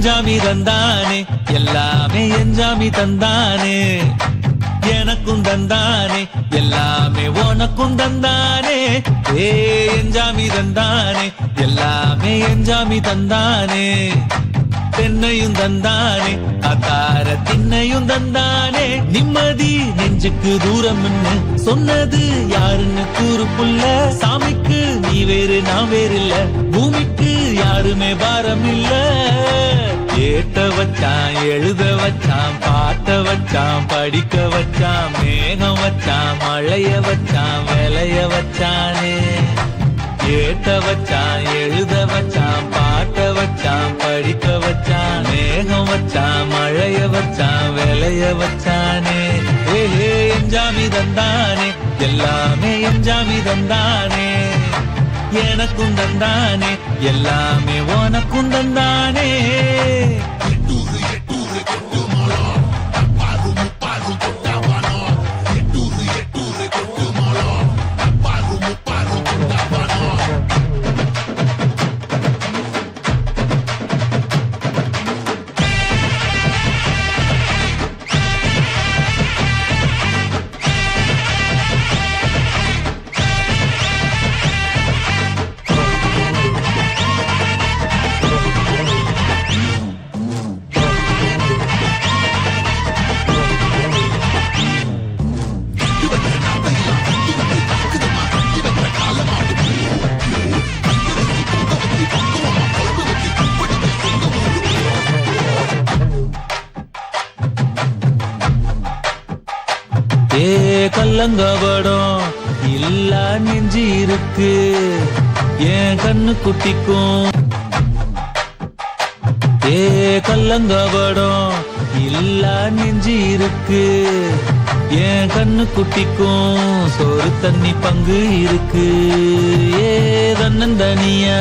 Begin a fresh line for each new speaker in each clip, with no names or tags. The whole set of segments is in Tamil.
என்ஜாமி தந்தானே எல்லாமே என்ஜாமி தந்தானே எனக்கும் தந்தானே எல்லாமே உனக்கும் தந்தானே ஏ என்ஜாமி தந்தானே எல்லாமே என்ஜாமி தந்தானே தென்னையும் தந்தானே அத்தார திண்ணையும் தந்தானே நிம்மதி நெஞ்சுக்கு தூரம்னு சொன்னது யாருன்னு கூறு புள்ள சாமிக்கு நீ வேறு நான் வேறு இல்ல பூமிக்கு யாருமே பாரம் இல்ல ஏத்த வச்சான் எழுத வச்சான் பாட்ட வச்சான் படிக்க வச்சான் மேகம் வச்சான் மழைய வச்சான் விளைய வச்சானே ஏத்த வச்சான் எழுத வச்சான் பாட்ட வச்சான் படிக்க வச்சான் மேகம் வச்சான் மழைய வச்சான் விளைய வச்சானே ஏ என்ஜாமி தந்தானே எல்லாமே என்ஜாமி தந்தானே எனக்கும் தந்தானே எல்லாமே உனக்கும் தந்தானே கல்லங்கபடம் இல்ல நெஞ்சு இருக்கு என் கண்ணு குட்டிக்கும் கல்லங்கபடம் இல்ல நெஞ்சு இருக்கு என் கண்ணு குட்டிக்கும் சோறு தண்ணி பங்கு இருக்கு தன்னந்தனியா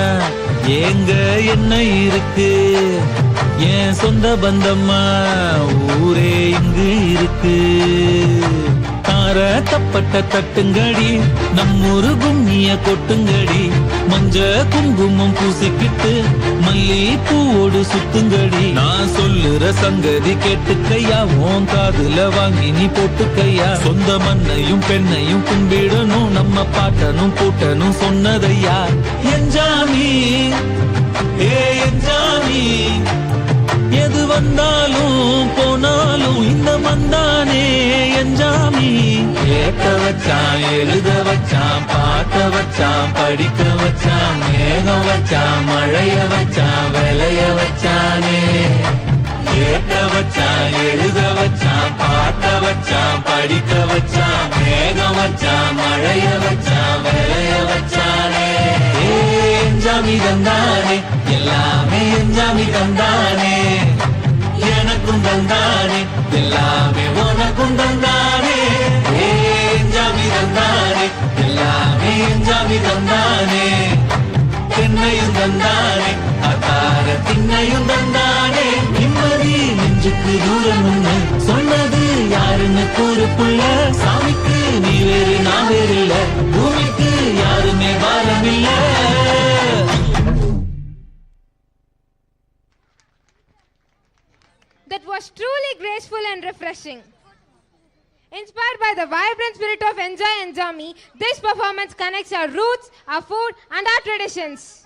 ஏங்க என்ன இருக்கு என் சொந்த பந்தம்மா ஊரே இங்கு இருக்கு தப்பட்ட தட்டுங்கடி நம்மூரு கும்மிய கொட்டுங்கடி மஞ்ச குங்குமம் பூசிக்கிட்டு மல்லி பூவோடு சுத்துங்கடி நான் சொல்லுற சங்கதி கேட்டுக்கையா உன் காதுல வாங்கி நீ போட்டுக்கையா சொந்த மண்ணையும் பெண்ணையும் கும்பிடணும் நம்ம பாட்டனும் கூட்டனும் சொன்னதையா என்ஜாமி என்ஜாமி எது வந்தாலும் போனாலும் இந்த மந்தானே என்ஜாமி ஏத்த வச்சான் எழுத வச்சான் பாட்ட வச்சான் படிக்க வச்சான் மேகம் வச்சான் மழைய வச்சான் விளைய வச்சானே ஏத்த வச்சான் எழுத வச்சான் பாட்ட வச்சான் படிக்க வச்சான் மேகம் வச்சான் மழைய வச்சான் விளைய வச்சானே என்ஜாமி தந்தானே எல்லாமே என்ஜாமி தந்தானே எனக்கும் தந்தானே எல்லாமே உனக்கும் தந்தானே என்ஜாமி தந்தானே எல்லாமே என்ஜாமி தந்தானே தென்னையும் தந்தானே அத்தார திண்ணையும் தந்தானே நிம்மதி நெஞ்சுக்கு தூரம்னு சொன்னது யாருன்னு கூறு புள்ள சாமிக்கு நீ வேறு நான் வேறு இல்ல பூமிக்கு யாருமே பாரம் இல்ல.
That was truly graceful and refreshing. Inspired by the vibrant spirit of Enjoy Enjami, this performance connects our roots, our food and our traditions.